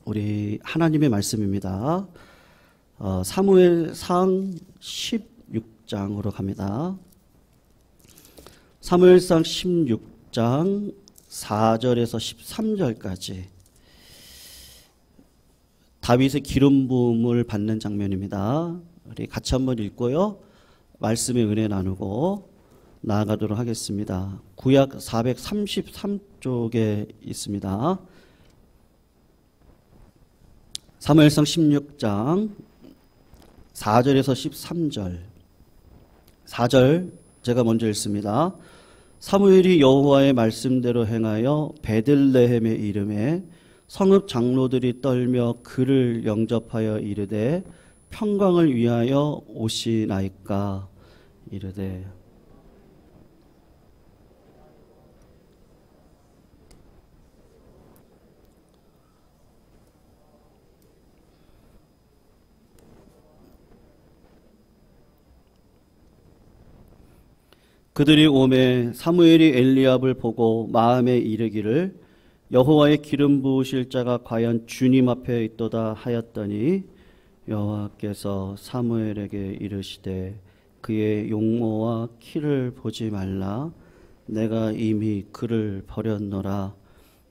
우리 하나님의 말씀입니다. 사무엘상 16장으로 갑니다. 사무엘상 16장 4절에서 13절까지 다윗의 기름 부음을 받는 장면입니다. 우리 같이 한번 읽고요. 말씀의 은혜 나누고 나아가도록 하겠습니다. 구약 433쪽에 있습니다. 사무엘상 16장 4절에서 13절. 4절 제가 먼저 읽습니다. 사무엘이 여호와의 말씀대로 행하여 베들레헴에 이르매 성읍 장로들이 떨며 그를 영접하여 이르되 평강을 위하여 오시나이까 이르되. 그들이 오매 사무엘이 엘리압을 보고 마음에 이르기를 여호와의 기름 부으실 자가 과연 주님 앞에 있도다 하였더니 여호와께서 사무엘에게 이르시되 그의 용모와 키를 보지 말라. 내가 이미 그를 버렸노라.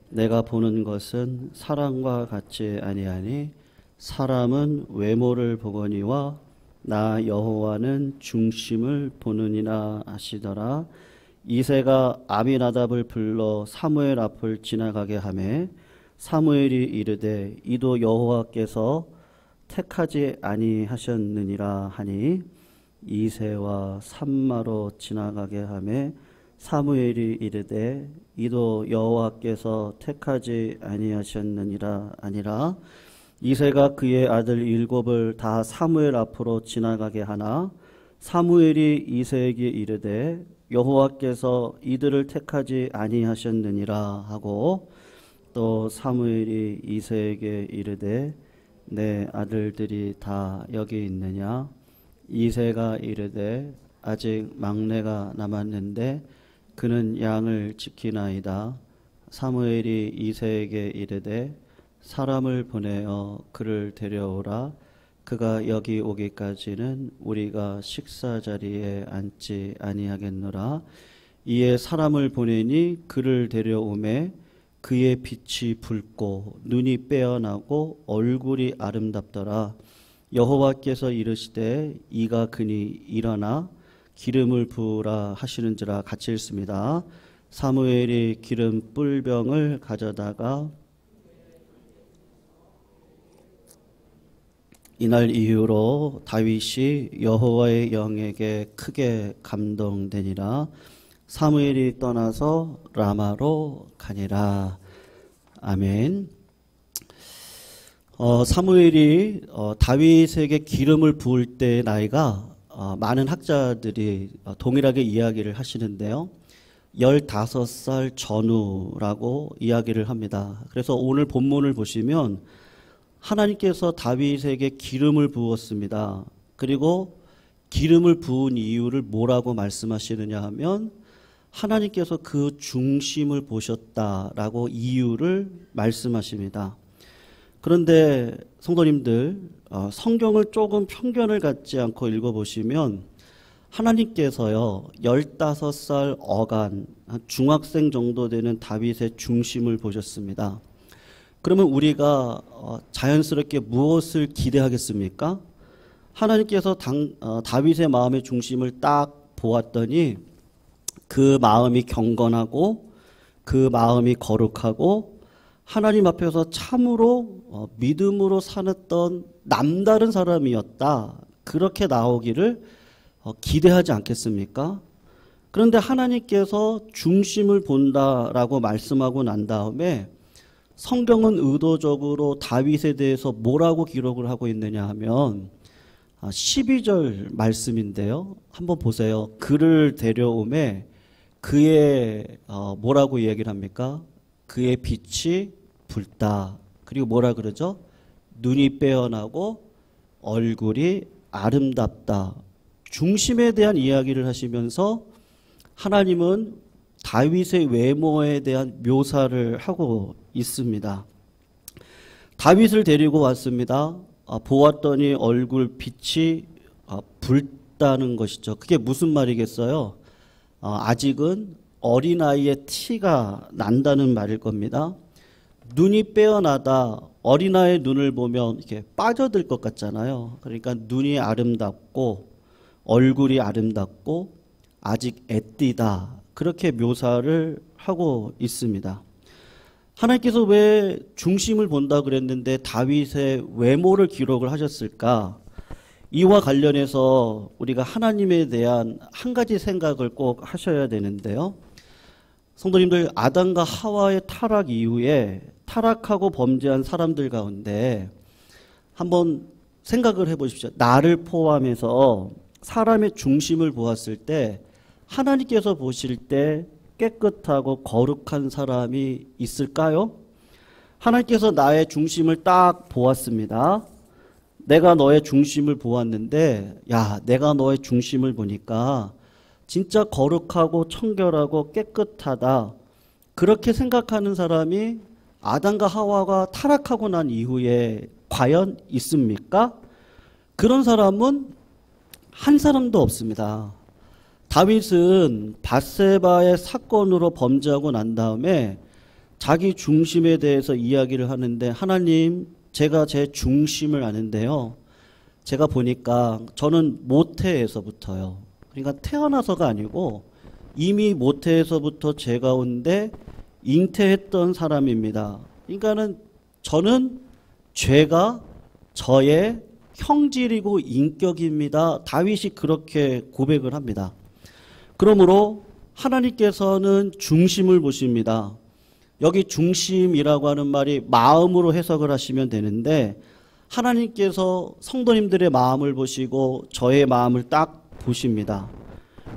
내가 보는 것은 사람과 같지 아니하니 사람은 외모를 보거니와 나 여호와는 중심을 보느니라 하시더라. 이새가 아미나답을 불러 사무엘 앞을 지나가게 하매 사무엘이 이르되 이도 여호와께서 택하지 아니하셨느니라 하니 이새와 산마로 지나가게 하매 사무엘이 이르되 이도 여호와께서 택하지 아니하셨느니라 아니라 이새가 그의 아들 7을 다 사무엘 앞으로 지나가게 하나 사무엘이 이새에게 이르되 여호와께서 이들을 택하지 아니하셨느니라 하고 또 사무엘이 이새에게 이르되 내 아들들이 다 여기 있느냐. 이새가 이르되 아직 막내가 남았는데 그는 양을 지키나이다. 사무엘이 이새에게 이르되 사람을 보내어 그를 데려오라. 그가 여기 오기까지는 우리가 식사 자리에 앉지 아니하겠노라. 이에 사람을 보내니 그를 데려오매 그의 빛이 붉고 눈이 빼어나고 얼굴이 아름답더라. 여호와께서 이르시되 이가 그니 일어나 기름을 부으라 하시는지라. 같이 읽습니다. 사무엘이 기름 뿔병을 가져다가 이날 이후로 다윗이 여호와의 영에게 크게 감동되니라. 사무엘이 떠나서 라마로 가니라. 아멘. 사무엘이 다윗에게 기름을 부을 때의 나이가 많은 학자들이 동일하게 이야기를 하시는데요. 15살 전후라고 이야기를 합니다. 그래서 오늘 본문을 보시면 하나님께서 다윗에게 기름을 부었습니다. 그리고 기름을 부은 이유를 뭐라고 말씀하시느냐 하면 하나님께서 그 중심을 보셨다라고 이유를 말씀하십니다. 그런데 성도님들, 성경을 조금 편견을 갖지 않고 읽어보시면 하나님께서요 15살 어간 중학생 정도 되는 다윗의 중심을 보셨습니다. 그러면 우리가 자연스럽게 무엇을 기대하겠습니까? 하나님께서 다윗의 마음의 중심을 딱 보았더니 그 마음이 경건하고 그 마음이 거룩하고 하나님 앞에서 참으로 믿음으로 살았던 남다른 사람이었다. 그렇게 나오기를 기대하지 않겠습니까? 그런데 하나님께서 중심을 본다라고 말씀하고 난 다음에 성경은 의도적으로 다윗에 대해서 뭐라고 기록을 하고 있느냐 하면 12절 말씀인데요. 한번 보세요. 그를 데려오매 그의 뭐라고 얘기를 합니까? 그의 빛이 붉다. 그리고 뭐라 그러죠? 눈이 빼어나고 얼굴이 아름답다. 중심에 대한 이야기를 하시면서 하나님은 다윗의 외모에 대한 묘사를 하고 있습니다. 다윗을 데리고 왔습니다. 보았더니 얼굴 빛이 붉다는 것이죠. 그게 무슨 말이겠어요? 아직은 어린아이의 티가 난다는 말일 겁니다. 눈이 빼어나다 어린아이의 눈을 보면 이렇게 빠져들 것 같잖아요. 그러니까 눈이 아름답고 얼굴이 아름답고 아직 애띠다. 그렇게 묘사를 하고 있습니다. 하나님께서 왜 중심을 본다 그랬는데 다윗의 외모를 기록을 하셨을까? 이와 관련해서 우리가 하나님에 대한 한 가지 생각을 꼭 하셔야 되는데요. 성도님들, 아담과 하와의 타락 이후에 타락하고 범죄한 사람들 가운데 한번 생각을 해보십시오. 나를 포함해서 사람의 중심을 보았을 때 하나님께서 보실 때 깨끗하고 거룩한 사람이 있을까요? 하나님께서 나의 중심을 딱 보았습니다. 내가 너의 중심을 보았는데, 야, 내가 너의 중심을 보니까 진짜 거룩하고 청결하고 깨끗하다. 그렇게 생각하는 사람이 아담과 하와가 타락하고 난 이후에 과연 있습니까? 그런 사람은 한 사람도 없습니다. 다윗은 밧세바의 사건으로 범죄하고 난 다음에 자기 중심에 대해서 이야기를 하는데, 하나님, 제가 제 중심을 아는데요. 제가 보니까 저는 모태에서부터요. 그러니까 태어나서가 아니고 이미 모태에서부터 제 가운데 잉태했던 사람입니다. 그러니까는 저는 죄가 저의 형질이고 인격입니다. 다윗이 그렇게 고백을 합니다. 그러므로 하나님께서는 중심을 보십니다. 여기 중심이라고 하는 말이 마음으로 해석을 하시면 되는데, 하나님께서 성도님들의 마음을 보시고 저의 마음을 딱 보십니다.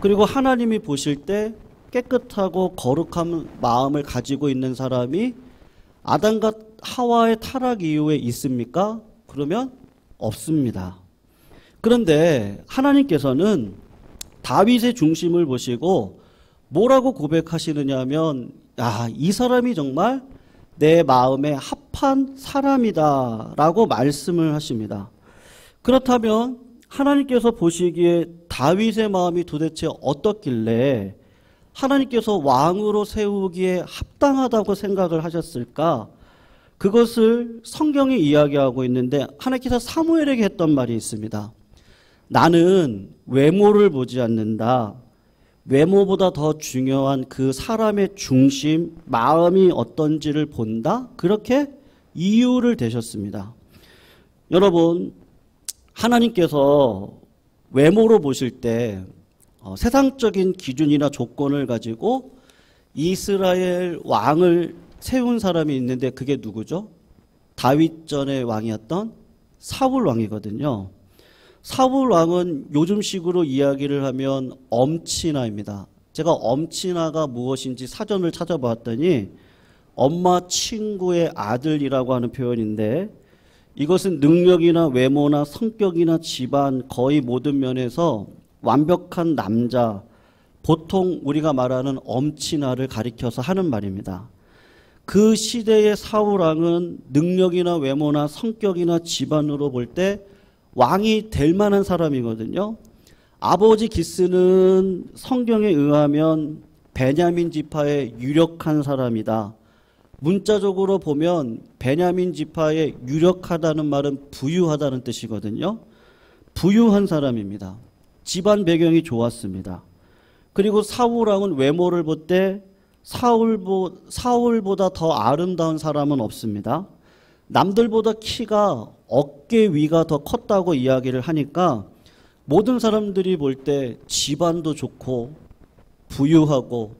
그리고 하나님이 보실 때 깨끗하고 거룩한 마음을 가지고 있는 사람이 아담과 하와의 타락 이후에 있습니까? 그러면 없습니다. 그런데 하나님께서는 다윗의 중심을 보시고 뭐라고 고백하시느냐 하면, 야, 이 사람이 정말 내 마음에 합한 사람이다 라고 말씀을 하십니다. 그렇다면 하나님께서 보시기에 다윗의 마음이 도대체 어떻길래 하나님께서 왕으로 세우기에 합당하다고 생각을 하셨을까? 그것을 성경이 이야기하고 있는데, 하나님께서 사무엘에게 했던 말이 있습니다. 나는 외모를 보지 않는다. 외모보다 더 중요한 그 사람의 중심, 마음이 어떤지를 본다. 그렇게 이유를 대셨습니다. 여러분, 하나님께서 외모로 보실 때 세상적인 기준이나 조건을 가지고 이스라엘 왕을 세운 사람이 있는데, 그게 누구죠? 다윗 전의 왕이었던 사울 왕이거든요. 사울 왕은 요즘식으로 이야기를 하면 엄친아입니다. 제가 엄친아가 무엇인지 사전을 찾아봤더니 엄마 친구의 아들이라고 하는 표현인데, 이것은 능력이나 외모나 성격이나 집안 거의 모든 면에서 완벽한 남자, 보통 우리가 말하는 엄친아를 가리켜서 하는 말입니다. 그 시대의 사울 왕은 능력이나 외모나 성격이나 집안으로 볼 때 왕이 될 만한 사람이거든요. 아버지 기스는 성경에 의하면 베냐민 지파의 유력한 사람이다. 문자적으로 보면 베냐민 지파의 유력하다는 말은 부유하다는 뜻이거든요. 부유한 사람입니다. 집안 배경이 좋았습니다. 그리고 사울 왕은 외모를 볼 때 사울보다 더 아름다운 사람은 없습니다. 남들보다 키가 어깨 위가 더 컸다고 이야기를 하니까 모든 사람들이 볼 때 집안도 좋고 부유하고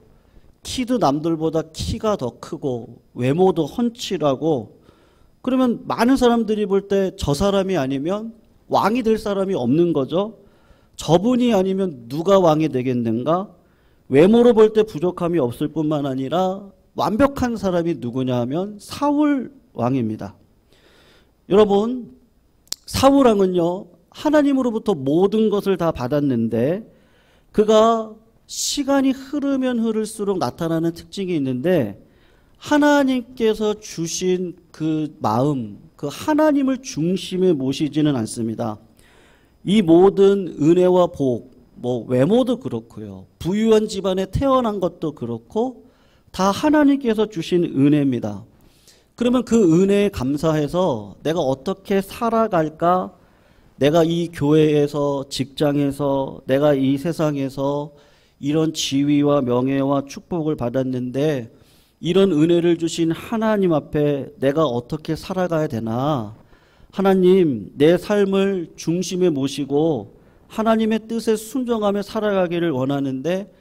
키도 남들보다 키가 더 크고 외모도 훤칠하고, 그러면 많은 사람들이 볼 때 저 사람이 아니면 왕이 될 사람이 없는 거죠. 저분이 아니면 누가 왕이 되겠는가? 외모로 볼 때 부족함이 없을 뿐만 아니라 완벽한 사람이 누구냐 하면 사울 왕입니다. 여러분, 사울 왕은요, 하나님으로부터 모든 것을 다 받았는데 그가 시간이 흐르면 흐를수록 나타나는 특징이 있는데, 하나님께서 주신 그 마음, 그 하나님을 중심에 모시지는 않습니다. 이 모든 은혜와 복, 뭐 외모도 그렇고요. 부유한 집안에 태어난 것도 그렇고 다 하나님께서 주신 은혜입니다. 그러면 그 은혜에 감사해서 내가 어떻게 살아갈까? 내가 이 교회에서, 직장에서, 내가 이 세상에서 이런 지위와 명예와 축복을 받았는데 이런 은혜를 주신 하나님 앞에 내가 어떻게 살아가야 되나? 하나님, 내 삶을 중심에 모시고 하나님의 뜻에 순종하며 살아가기를 원하는데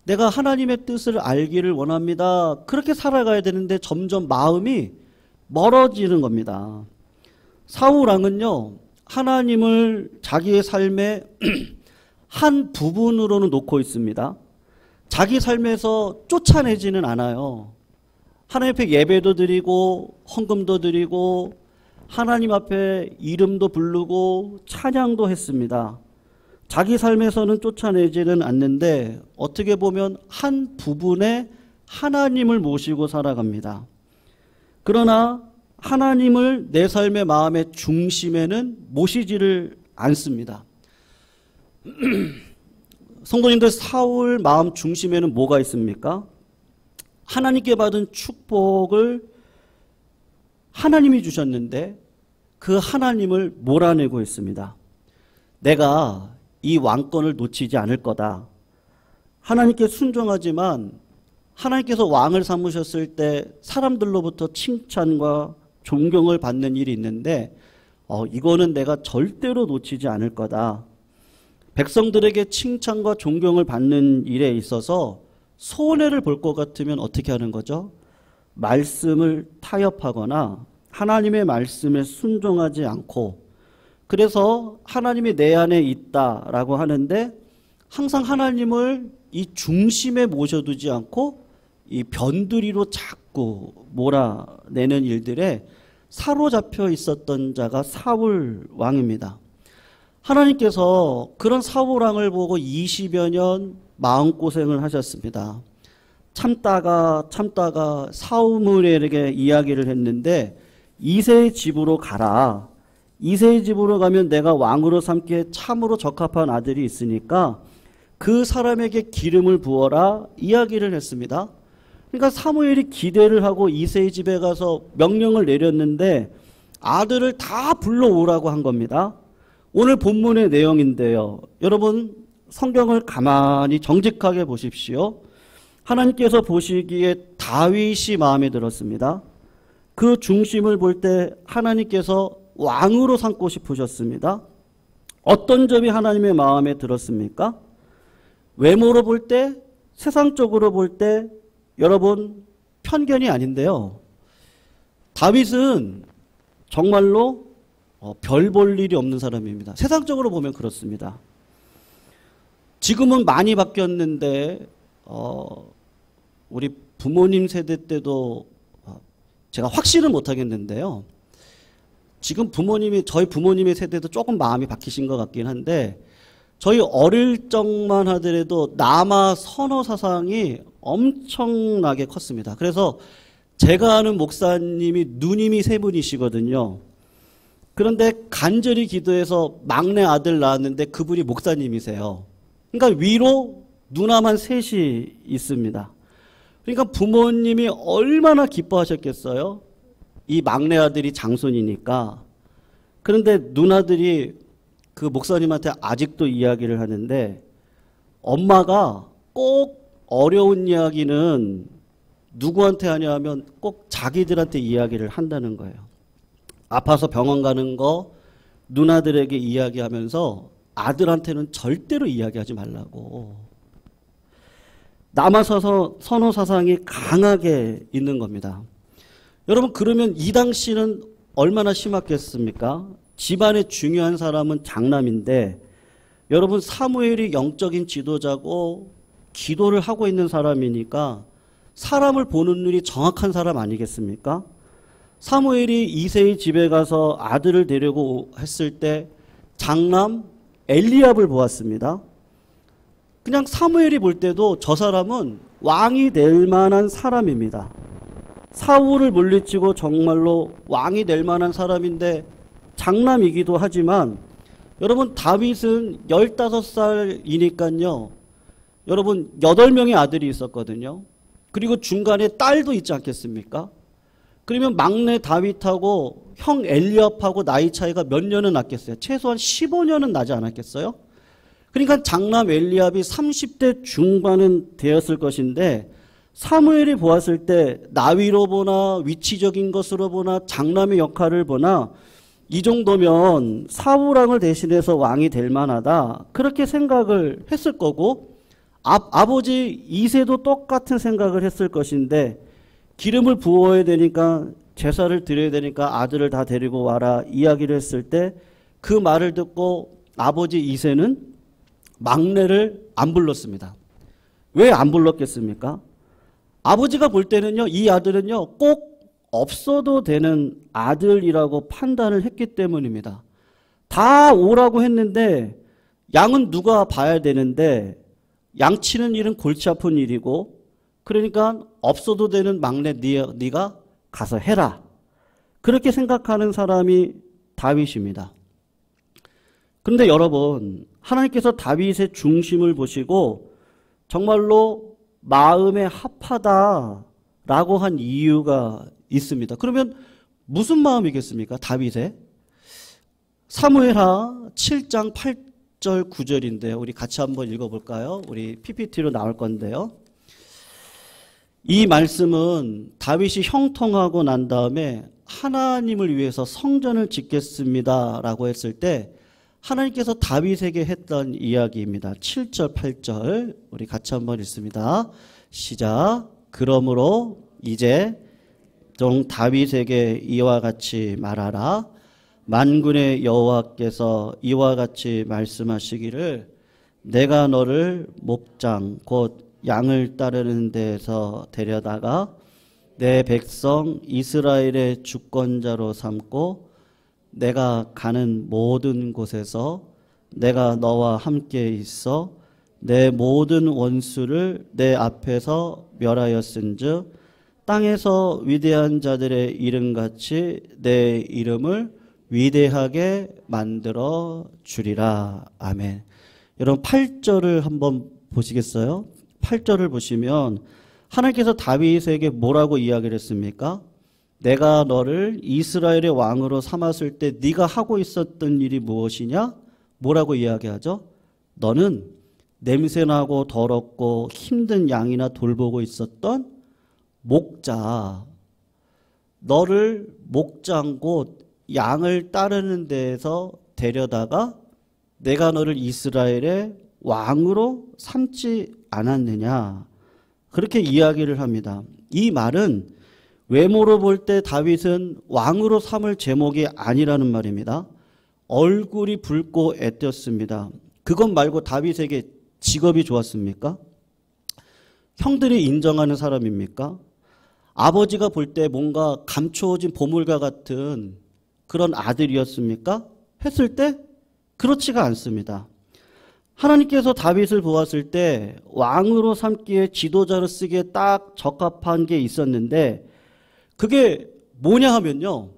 내가 하나님의 뜻을 알기를 원합니다. 그렇게 살아가야 되는데 점점 마음이 멀어지는 겁니다. 사울 왕은요, 하나님을 자기의 삶의 한 부분으로는 놓고 있습니다. 자기 삶에서 쫓아내지는 않아요. 하나님 앞에 예배도 드리고 헌금도 드리고 하나님 앞에 이름도 부르고 찬양도 했습니다. 자기 삶에서는 쫓아내지는 않는데 어떻게 보면 한 부분에 하나님을 모시고 살아갑니다. 그러나 하나님을 내 삶의 마음의 중심에는 모시지를 않습니다. 성도님들, 사울 마음 중심에는 뭐가 있습니까? 하나님께 받은 축복을 하나님이 주셨는데 그 하나님을 몰아내고 있습니다. 내가 이 왕권을 놓치지 않을 거다. 하나님께 순종하지만 하나님께서 왕을 삼으셨을 때 사람들로부터 칭찬과 존경을 받는 일이 있는데 이거는 내가 절대로 놓치지 않을 거다. 백성들에게 칭찬과 존경을 받는 일에 있어서 손해를 볼 것 같으면 어떻게 하는 거죠? 말씀을 타협하거나 하나님의 말씀에 순종하지 않고, 그래서 하나님이 내 안에 있다라고 하는데 항상 하나님을 이 중심에 모셔두지 않고 이 변두리로 자꾸 몰아내는 일들에 사로잡혀 있었던 자가 사울 왕입니다. 하나님께서 그런 사울 왕을 보고 20여 년 마음고생을 하셨습니다. 참다가 사무엘에게 이야기를 했는데 이새의 집으로 가라. 이새의 집으로 가면 내가 왕으로 삼기에 참으로 적합한 아들이 있으니까 그 사람에게 기름을 부어라 이야기를 했습니다. 그러니까 사무엘이 기대를 하고 이새의 집에 가서 명령을 내렸는데 아들을 다 불러오라고 한 겁니다. 오늘 본문의 내용인데요. 여러분 성경을 가만히 정직하게 보십시오. 하나님께서 보시기에 다윗이 마음에 들었습니다. 그 중심을 볼 때 하나님께서 왕으로 삼고 싶으셨습니다. 어떤 점이 하나님의 마음에 들었습니까? 외모로 볼 때, 세상적으로 볼 때 여러분 편견이 아닌데요. 다윗은 정말로 별 볼 일이 없는 사람입니다. 세상적으로 보면 그렇습니다. 지금은 많이 바뀌었는데 우리 부모님 세대 때도 제가 확신은 못하겠는데요. 지금 저희 부모님의 세대도 조금 마음이 바뀌신 것 같긴 한데 저희 어릴 적만 하더라도 남아 선호 사상이 엄청나게 컸습니다. 그래서 제가 아는 목사님이 누님이 세 분이시거든요. 그런데 간절히 기도해서 막내 아들 낳았는데 그분이 목사님이세요. 그러니까 위로 누나만 셋이 있습니다. 그러니까 부모님이 얼마나 기뻐하셨겠어요? 이 막내 아들이 장손이니까. 그런데 누나들이 그 목사님한테 아직도 이야기를 하는데 엄마가 꼭 어려운 이야기는 누구한테 하냐 하면 꼭 자기들한테 이야기를 한다는 거예요. 아파서 병원 가는 거 누나들에게 이야기하면서 아들한테는 절대로 이야기하지 말라고. 남아서서 선호 사상이 강하게 있는 겁니다. 여러분 그러면 이 당시는 얼마나 심했겠습니까? 집안의 중요한 사람은 장남인데 여러분 사무엘이 영적인 지도자고 기도를 하고 있는 사람이니까 사람을 보는 눈이 정확한 사람 아니겠습니까? 사무엘이 이새의 집에 가서 아들을 데리고 했을 때 장남 엘리압을 보았습니다. 그냥 사무엘이 볼 때도 저 사람은 왕이 될 만한 사람입니다. 사울을 물리치고 정말로 왕이 될 만한 사람인데 장남이기도 하지만 여러분 다윗은 15살이니까요. 여러분 8명의 아들이 있었거든요. 그리고 중간에 딸도 있지 않겠습니까? 그러면 막내 다윗하고 형 엘리압하고 나이 차이가 몇 년은 났겠어요? 최소한 15년은 나지 않았겠어요? 그러니까 장남 엘리압이 30대 중반은 되었을 것인데 사무엘이 보았을 때 나위로 보나 위치적인 것으로 보나 장남의 역할을 보나 이 정도면 사울왕을 대신해서 왕이 될 만하다. 그렇게 생각을 했을 거고 아버지 이새도 똑같은 생각을 했을 것인데 기름을 부어야 되니까 제사를 드려야 되니까 아들을 다 데리고 와라 이야기를 했을 때 그 말을 듣고 아버지 이새는 막내를 안 불렀습니다. 왜 안 불렀겠습니까? 아버지가 볼 때는요, 이 아들은요, 꼭 없어도 되는 아들이라고 판단을 했기 때문입니다. 다 오라고 했는데 양은 누가 봐야 되는데 양치는 일은 골치 아픈 일이고 그러니까 없어도 되는 막내 네가 가서 해라. 그렇게 생각하는 사람이 다윗입니다. 그런데 여러분 하나님께서 다윗의 중심을 보시고 정말로 마음에 합하다라고 한 이유가 있습니다. 그러면 무슨 마음이겠습니까? 다윗의 사무엘하 7장 8절 9절인데요. 우리 같이 한번 읽어볼까요? 우리 PPT로 나올 건데요. 이 말씀은 다윗이 형통하고 난 다음에 하나님을 위해서 성전을 짓겠습니다 라고 했을 때 하나님께서 다윗에게 했던 이야기입니다. 7절 8절 우리 같이 한번 읽습니다. 시작. 그러므로 이제 종 다윗에게 이와 같이 말하라. 만군의 여호와께서 이와 같이 말씀하시기를 내가 너를 목장 곧 양을 따르는 데에서 데려다가 내 백성 이스라엘의 주권자로 삼고 내가 가는 모든 곳에서 내가 너와 함께 있어 내 모든 원수를 내 앞에서 멸하였은즉 땅에서 위대한 자들의 이름같이 내 이름을 위대하게 만들어 주리라. 아멘. 여러분 8절을 한번 보시겠어요? 8절을 보시면 하나님께서 다윗에게 뭐라고 이야기를 했습니까? 내가 너를 이스라엘의 왕으로 삼았을 때 네가 하고 있었던 일이 무엇이냐? 뭐라고 이야기하죠? 너는 냄새나고 더럽고 힘든 양이나 돌보고 있었던 목자. 너를 목장 곧 양을 따르는 데에서 데려다가 내가 너를 이스라엘의 왕으로 삼지 않았느냐. 그렇게 이야기를 합니다. 이 말은 외모로 볼 때 다윗은 왕으로 삼을 제목이 아니라는 말입니다. 얼굴이 붉고 애떴습니다. 그것 말고 다윗에게 직업이 좋았습니까? 형들이 인정하는 사람입니까? 아버지가 볼 때 뭔가 감추어진 보물과 같은 그런 아들이었습니까? 했을 때 그렇지가 않습니다. 하나님께서 다윗을 보았을 때 왕으로 삼기에 지도자로 쓰기에 딱 적합한 게 있었는데 그게 뭐냐 하면요.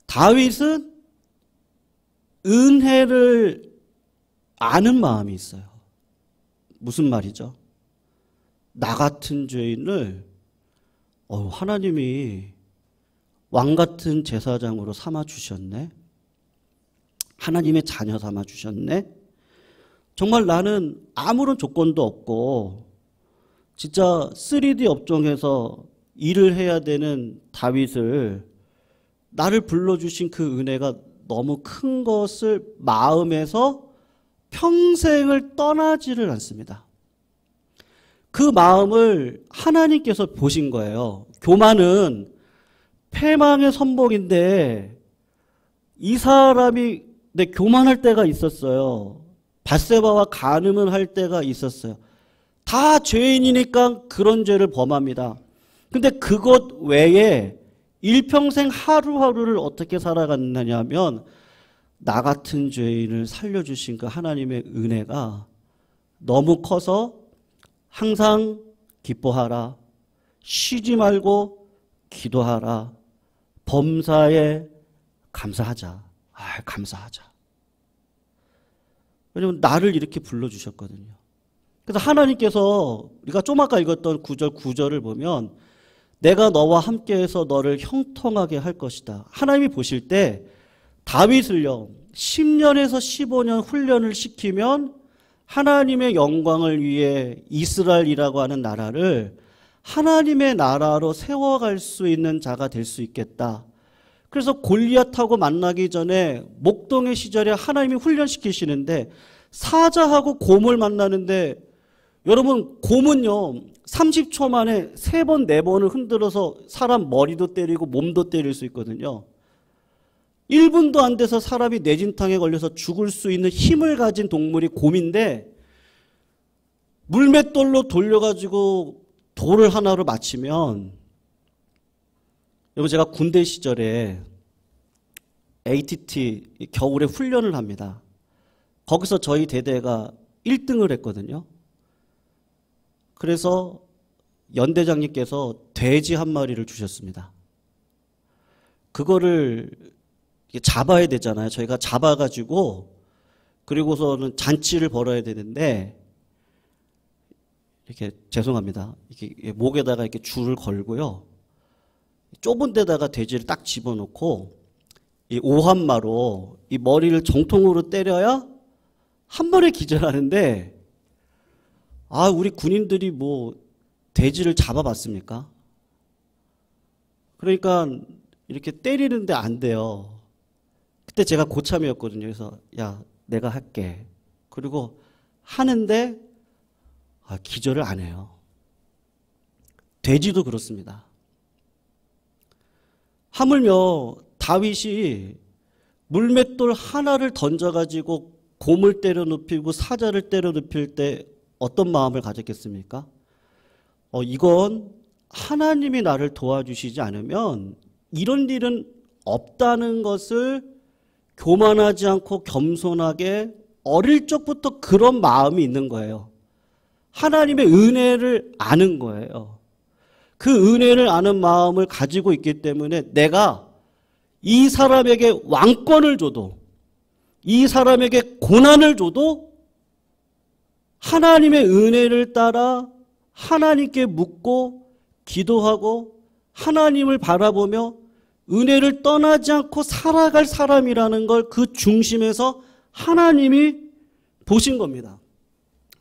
다윗은 은혜를 아는 마음이 있어요. 무슨 말이죠? 나 같은 죄인을 하나님이 왕 같은 제사장으로 삼아주셨네. 하나님의 자녀 삼아주셨네. 정말 나는 아무런 조건도 없고 진짜 3D 업종에서 일을 해야 되는 다윗을 나를 불러주신 그 은혜가 너무 큰 것을 마음에서 평생을 떠나지를 않습니다. 그 마음을 하나님께서 보신 거예요. 교만은 패망의 선봉인데 이 사람이 교만할 때가 있었어요. 밧세바와 간음을 할 때가 있었어요. 다 죄인이니까 그런 죄를 범합니다. 근데 그것 외에 일평생 하루하루를 어떻게 살아갔느냐면 나 같은 죄인을 살려주신 그 하나님의 은혜가 너무 커서 항상 기뻐하라. 쉬지 말고 기도하라. 범사에 감사하자. 감사하자. 왜냐면 나를 이렇게 불러주셨거든요. 그래서 하나님께서 우리가 좀 아까 읽었던 9절을 보면 내가 너와 함께해서 너를 형통하게 할 것이다. 하나님이 보실 때 다윗을요 10년에서 15년 훈련을 시키면 하나님의 영광을 위해 이스라엘이라고 하는 나라를 하나님의 나라로 세워갈 수 있는 자가 될 수 있겠다. 그래서 골리앗하고 만나기 전에 목동의 시절에 하나님이 훈련시키시는데 사자하고 곰을 만나는데 여러분 곰은요 30초 만에 3번, 4번을 흔들어서 사람 머리도 때리고 몸도 때릴 수 있거든요. 1분도 안 돼서 사람이 뇌진탕에 걸려서 죽을 수 있는 힘을 가진 동물이 곰인데 물맷돌로 돌려가지고 돌을 하나로 맞히면 여러분 제가 군대 시절에 ATT 겨울에 훈련을 합니다. 거기서 저희 대대가 1등을 했거든요. 그래서 연대장님께서 돼지 한 마리를 주셨습니다. 그거를 잡아야 되잖아요. 저희가 잡아가지고 그리고서는 잔치를 벌어야 되는데 이렇게 죄송합니다. 이렇게 목에다가 이렇게 줄을 걸고요. 좁은 데다가 돼지를 딱 집어넣고 이 오한마로 이 머리를 정통으로 때려야 한 번에 기절하는데 우리 군인들이 뭐 돼지를 잡아봤습니까? 그러니까 이렇게 때리는데 안 돼요. 그때 제가 고참이었거든요. 그래서 야 내가 할게. 그리고 하는데 기절을 안 해요. 돼지도 그렇습니다. 하물며 다윗이 물맷돌 하나를 던져가지고 곰을 때려 눕히고 사자를 때려 눕힐 때 어떤 마음을 가졌겠습니까? 이건 하나님이 나를 도와주시지 않으면 이런 일은 없다는 것을 교만하지 않고 겸손하게 어릴 적부터 그런 마음이 있는 거예요. 하나님의 은혜를 아는 거예요. 그 은혜를 아는 마음을 가지고 있기 때문에 내가 이 사람에게 왕권을 줘도 이 사람에게 고난을 줘도 하나님의 은혜를 따라 하나님께 묻고 기도하고 하나님을 바라보며 은혜를 떠나지 않고 살아갈 사람이라는 걸 그 중심에서 하나님이 보신 겁니다.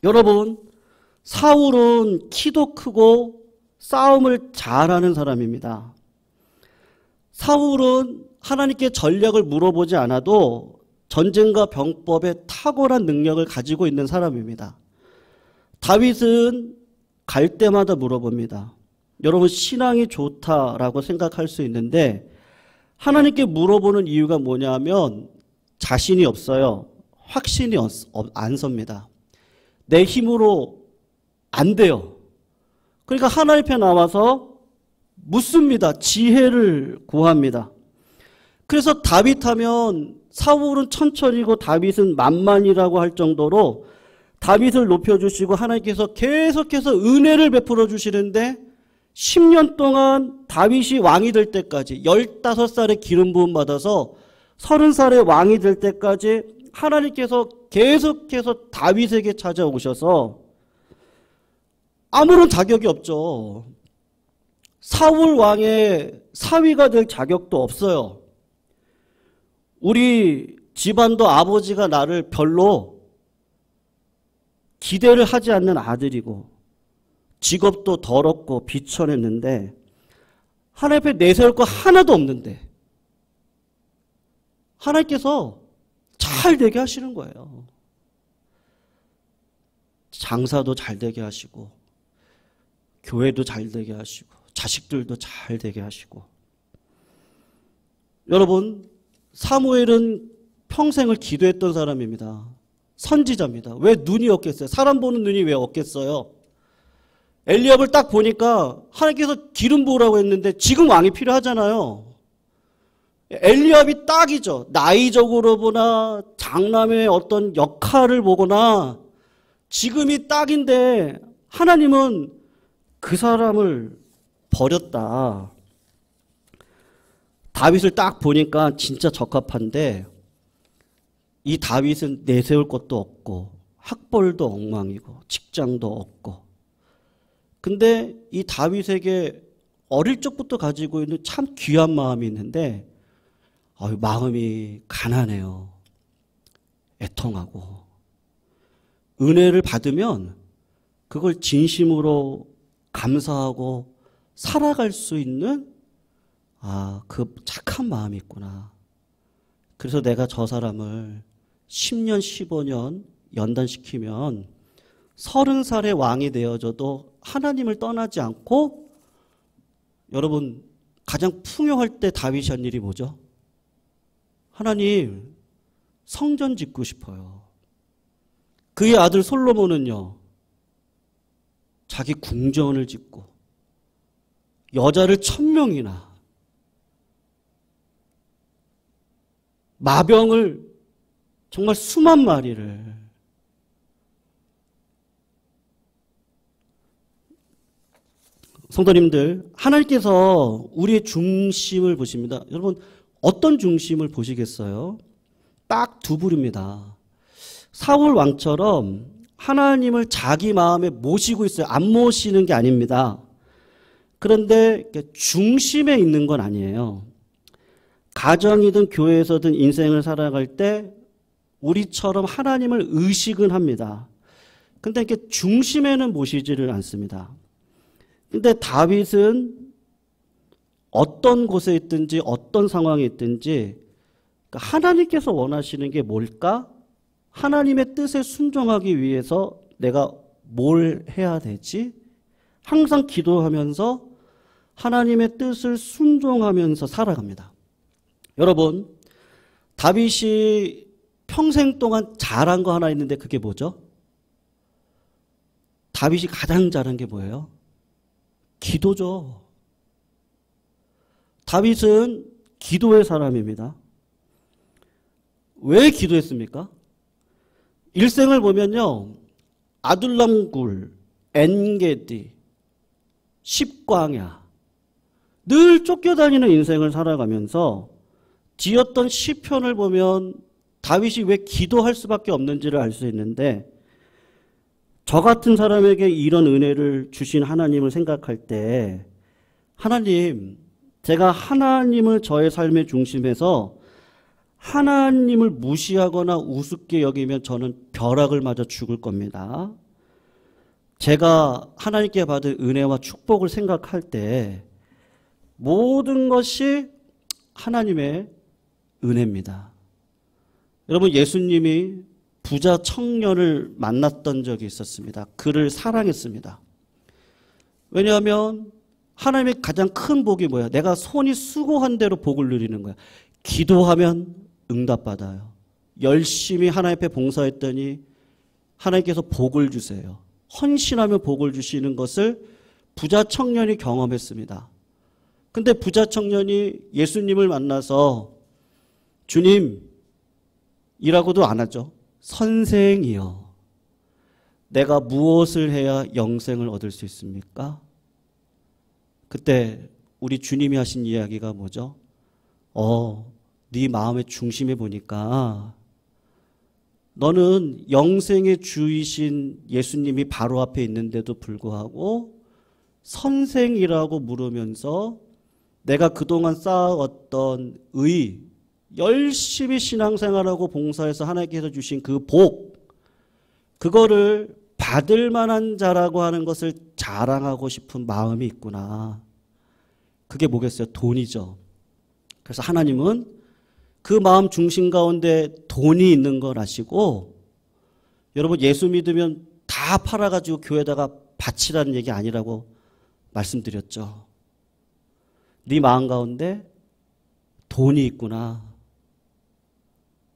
여러분, 사울은 키도 크고 싸움을 잘하는 사람입니다. 사울은 하나님께 전략을 물어보지 않아도 전쟁과 병법에 탁월한 능력을 가지고 있는 사람입니다. 다윗은 갈 때마다 물어봅니다. 여러분 신앙이 좋다라고 생각할 수 있는데 하나님께 물어보는 이유가 뭐냐면 자신이 없어요. 확신이 안 섭니다. 내 힘으로 안 돼요. 그러니까 하나님 앞에 나와서 묻습니다. 지혜를 구합니다. 그래서 다윗하면 사울은 천천히고 다윗은 만만이라고 할 정도로 다윗을 높여주시고 하나님께서 계속해서 은혜를 베풀어 주시는데 10년 동안 다윗이 왕이 될 때까지 15살에 기름 부음 받아서 30살에 왕이 될 때까지 하나님께서 계속해서 다윗에게 찾아오셔서 아무런 자격이 없죠. 사울 왕의 사위가 될 자격도 없어요. 우리 집안도 아버지가 나를 별로 기대를 하지 않는 아들이고 직업도 더럽고 비천했는데 하나님 앞에 내세울 거 하나도 없는데 하나님께서 잘 되게 하시는 거예요. 장사도 잘 되게 하시고 교회도 잘 되게 하시고 자식들도 잘 되게 하시고. 여러분, 사무엘은 평생을 기도했던 사람입니다. 선지자입니다. 왜 눈이 없겠어요? 사람 보는 눈이 왜 없겠어요? 엘리압을 딱 보니까 하나님께서 기름 부으라고 했는데 지금 왕이 필요하잖아요. 엘리압이 딱이죠. 나이적으로 보나 장남의 어떤 역할을 보거나 지금이 딱인데 하나님은 그 사람을 버렸다. 다윗을 딱 보니까 진짜 적합한데 이 다윗은 내세울 것도 없고 학벌도 엉망이고 직장도 없고 근데 이 다윗에게 어릴 적부터 가지고 있는 참 귀한 마음이 있는데 마음이 가난해요. 애통하고 은혜를 받으면 그걸 진심으로 감사하고 살아갈 수 있는 그 착한 마음이 있구나. 그래서 내가 저 사람을 10년, 15년 연단시키면 30살의 왕이 되어져도 하나님을 떠나지 않고 여러분 가장 풍요할 때 다윗이 한 일이 뭐죠? 하나님 성전 짓고 싶어요. 그의 아들 솔로몬은요. 자기 궁전을 짓고 여자를 1000명이나 마병을 정말 수만 마리를 성도님들 하나님께서 우리의 중심을 보십니다. 여러분 어떤 중심을 보시겠어요? 딱 두 부류입니다. 사울 왕처럼 하나님을 자기 마음에 모시고 있어요. 안 모시는 게 아닙니다. 그런데 중심에 있는 건 아니에요. 가정이든 교회에서든 인생을 살아갈 때 우리처럼 하나님을 의식은 합니다. 근데 이렇게 중심에는 모시지를 않습니다. 근데 다윗은 어떤 곳에 있든지 어떤 상황에 있든지 하나님께서 원하시는 게 뭘까? 하나님의 뜻에 순종하기 위해서 내가 뭘 해야 되지? 항상 기도하면서 하나님의 뜻을 순종하면서 살아갑니다. 여러분, 다윗이 평생 동안 잘한 거 하나 있는데 그게 뭐죠? 다윗이 가장 잘한 게 뭐예요? 기도죠. 다윗은 기도의 사람입니다. 왜 기도했습니까? 일생을 보면요. 아둘람굴, 엔게디, 십광야 늘 쫓겨다니는 인생을 살아가면서 지었던 시편을 보면 다윗이 왜 기도할 수밖에 없는지를 알 수 있는데 저 같은 사람에게 이런 은혜를 주신 하나님을 생각할 때 하나님, 제가 하나님을 저의 삶의 중심에서 하나님을 무시하거나 우습게 여기면 저는 벼락을 맞아 죽을 겁니다. 제가 하나님께 받은 은혜와 축복을 생각할 때 모든 것이 하나님의 은혜입니다. 여러분, 예수님이 부자 청년을 만났던 적이 있었습니다. 그를 사랑했습니다. 왜냐하면 하나님의 가장 큰 복이 뭐야? 내가 손이 수고한 대로 복을 누리는 거야. 기도하면 응답받아요. 열심히 하나님 앞에 봉사했더니 하나님께서 복을 주세요. 헌신하면 복을 주시는 것을 부자 청년이 경험했습니다. 근데 부자 청년이 예수님을 만나서 주님, 이라고도 안 하죠. 선생이여, 내가 무엇을 해야 영생을 얻을 수 있습니까? 그때 우리 주님이 하신 이야기가 뭐죠? 네 마음의 중심에 보니까 너는 영생의 주이신 예수님이 바로 앞에 있는데도 불구하고 선생이라고 물으면서 내가 그동안 쌓아왔던 의, 열심히 신앙생활하고 봉사해서 하나님께서 주신 그 복, 그거를 받을 만한 자라고 하는 것을 자랑하고 싶은 마음이 있구나. 그게 뭐겠어요? 돈이죠. 그래서 하나님은 그 마음 중심 가운데 돈이 있는 걸 아시고, 여러분 예수 믿으면 다 팔아가지고 교회에다가 바치라는 얘기 아니라고 말씀드렸죠. 네 마음 가운데 돈이 있구나.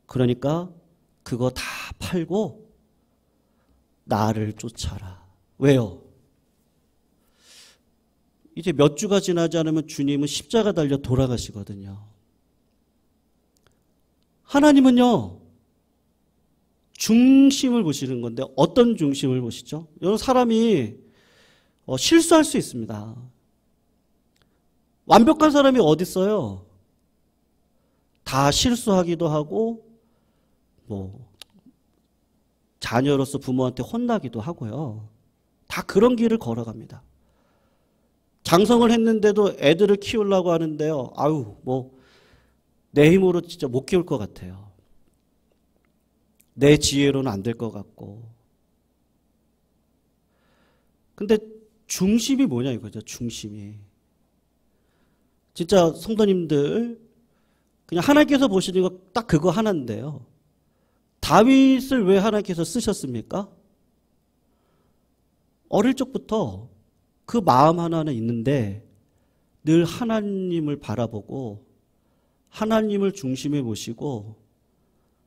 그러니까 그거 다 팔고 나를 쫓아라. 왜요? 이제 몇 주가 지나지 않으면 주님은 십자가 달려 돌아가시거든요. 하나님은요, 중심을 보시는 건데 어떤 중심을 보시죠? 여러분, 사람이 실수할 수 있습니다. 완벽한 사람이 어디 있어요? 다 실수하기도 하고 뭐 자녀로서 부모한테 혼나기도 하고요. 다 그런 길을 걸어갑니다. 장성을 했는데도 애들을 키우려고 하는데요. 아유, 뭐 내 힘으로 진짜 못 키울 것 같아요. 내 지혜로는 안 될 것 같고. 근데 중심이 뭐냐 이거죠. 중심이. 진짜 성도님들 그냥 하나님께서 보시는 거 딱 그거 하나인데요. 다윗을 왜 하나님께서 쓰셨습니까? 어릴 적부터 그 마음 하나는 있는데 늘 하나님을 바라보고 하나님을 중심에 모시고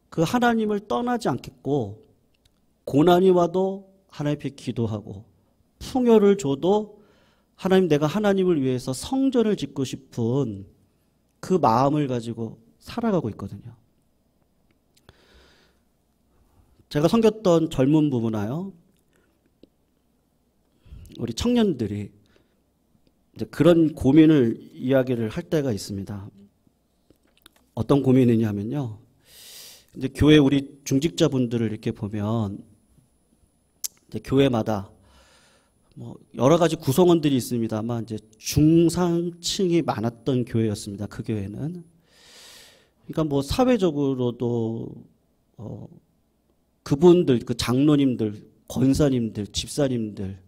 그 하나님을 떠나지 않겠고 고난이 와도 하나님 앞에 기도하고 풍요를 줘도 하나님 내가 하나님을 위해서 성전을 짓고 싶은 그 마음을 가지고 살아가고 있거든요. 제가 섬겼던 젊은 부부나요, 우리 청년들이 이제 그런 고민을 이야기를 할 때가 있습니다. 어떤 고민이냐 하면요. 이제 교회 우리 중직자분들을 이렇게 보면 이제 교회마다 뭐 여러 가지 구성원들이 있습니다만 이제 중상층이 많았던 교회였습니다. 그 교회는. 그러니까 뭐 사회적으로도 그분들, 그 장로님들, 권사님들, 집사님들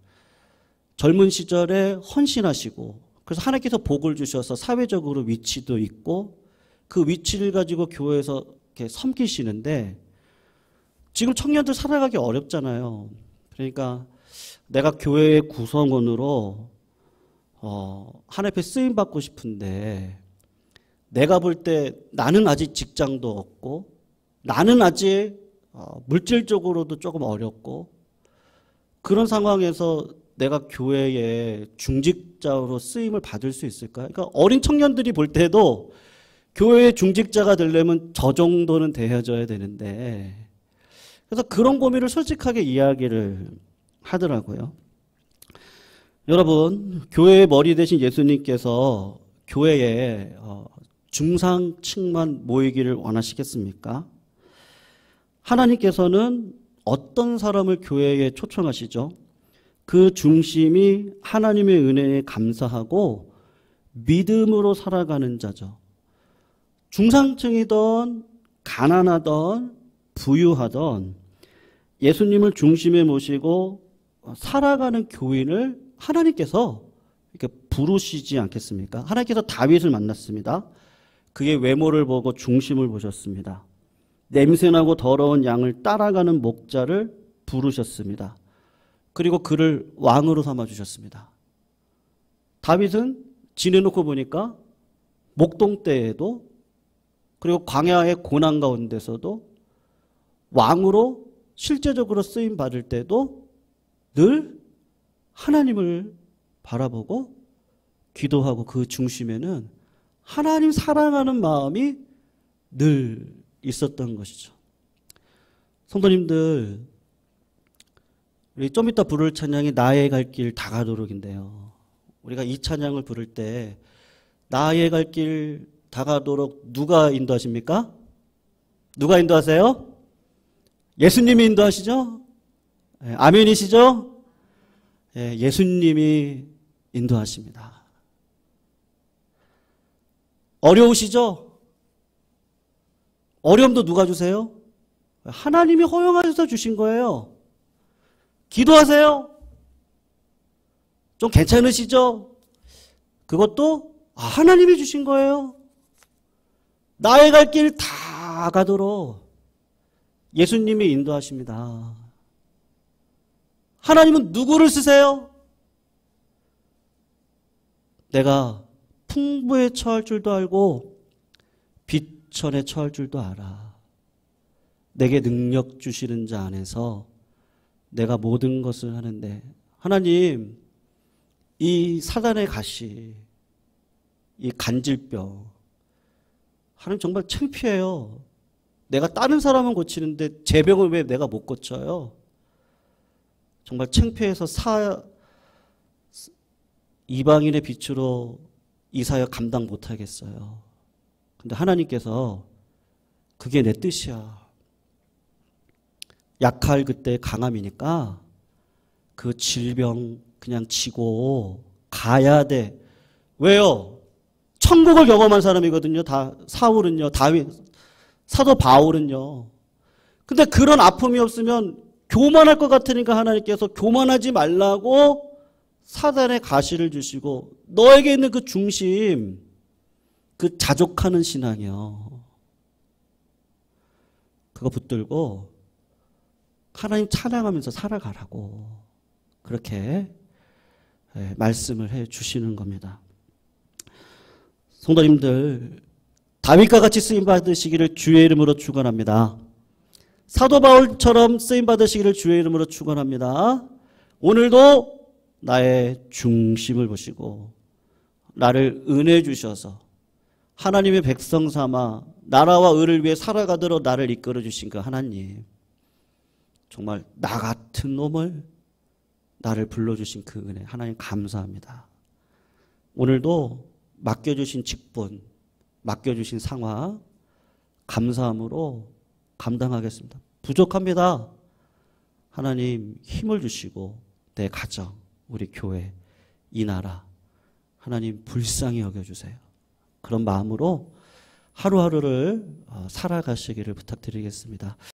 젊은 시절에 헌신하시고 그래서 하나님께서 복을 주셔서 사회적으로 위치도 있고 그 위치를 가지고 교회에서 이렇게 섬기시는데 지금 청년들 살아가기 어렵잖아요. 그러니까 내가 교회의 구성원으로 하나님 앞에 쓰임 받고 싶은데 내가 볼 때 나는 아직 직장도 없고 나는 아직 물질적으로도 조금 어렵고 그런 상황에서 내가 교회에 중직자로 쓰임을 받을 수 있을까? 그러니까 어린 청년들이 볼 때도 교회의 중직자가 되려면 저 정도는 되어져야 되는데 그래서 그런 고민을 솔직하게 이야기를 하더라고요. 여러분, 교회의 머리 대신 예수님께서 교회에 중상층만 모이기를 원하시겠습니까? 하나님께서는 어떤 사람을 교회에 초청하시죠? 그 중심이 하나님의 은혜에 감사하고 믿음으로 살아가는 자죠. 중상층이든 가난하든 부유하든 예수님을 중심에 모시고 살아가는 교인을 하나님께서 이렇게 부르시지 않겠습니까? 하나님께서 다윗을 만났습니다. 그의 외모를 보고 중심을 보셨습니다. 냄새나고 더러운 양을 따라가는 목자를 부르셨습니다. 그리고 그를 왕으로 삼아주셨습니다. 다윗은 지내놓고 보니까 목동 때에도 그리고 광야의 고난 가운데서도 왕으로 실제적으로 쓰임 받을 때도 늘 하나님을 바라보고 기도하고 그 중심에는 하나님 사랑하는 마음이 늘 있었던 것이죠. 성도님들, 우리 좀 이따 부를 찬양이 나의 갈 길 다가도록인데요. 우리가 이 찬양을 부를 때 나의 갈 길 다가도록 누가 인도하십니까? 누가 인도하세요? 예수님이 인도하시죠? 아멘이시죠? 예수님이 인도하십니다. 어려우시죠? 어려움도 누가 주세요? 하나님이 허용하셔서 주신 거예요. 기도하세요. 좀 괜찮으시죠? 그것도 하나님이 주신 거예요. 나의 갈 길 다 가도록 예수님이 인도하십니다. 하나님은 누구를 쓰세요? 내가 풍부에 처할 줄도 알고 비천에 처할 줄도 알아. 내게 능력 주시는 자 안에서 내가 모든 것을 하는데 하나님, 이 사단의 가시, 이 간질병, 하나님 정말 창피해요. 내가 다른 사람은 고치는데 제 병을 왜 내가 못 고쳐요? 정말 창피해서 이방인의 빛으로 이 사역 감당 못하겠어요. 근데 하나님께서 그게 내 뜻이야. 약할 그때 강함이니까 그 질병 그냥 지고 가야 돼. 왜요? 천국을 경험한 사람이거든요. 다 사울은요. 다윗, 사도 바울은요. 근데 그런 아픔이 없으면 교만할 것 같으니까 하나님께서 교만하지 말라고 사단의 가시를 주시고 너에게 있는 그 중심, 그 자족하는 신앙이요. 그거 붙들고 하나님 찬양하면서 살아가라고 그렇게 말씀을 해 주시는 겁니다. 성도님들, 다윗과 같이 쓰임받으시기를 주의 이름으로 축원합니다. 사도 바울처럼 쓰임받으시기를 주의 이름으로 축원합니다. 오늘도 나의 중심을 보시고 나를 은혜 주셔서 하나님의 백성 삼아 나라와 의를 위해 살아가도록 나를 이끌어 주신 그 하나님, 정말 나 같은 놈을 나를 불러주신 그 은혜 하나님 감사합니다. 오늘도 맡겨주신 직분, 맡겨주신 상황 감사함으로 감당하겠습니다. 부족합니다. 하나님 힘을 주시고 내 가정, 우리 교회, 이 나라 하나님 불쌍히 여겨주세요. 그런 마음으로 하루하루를 살아가시기를 부탁드리겠습니다.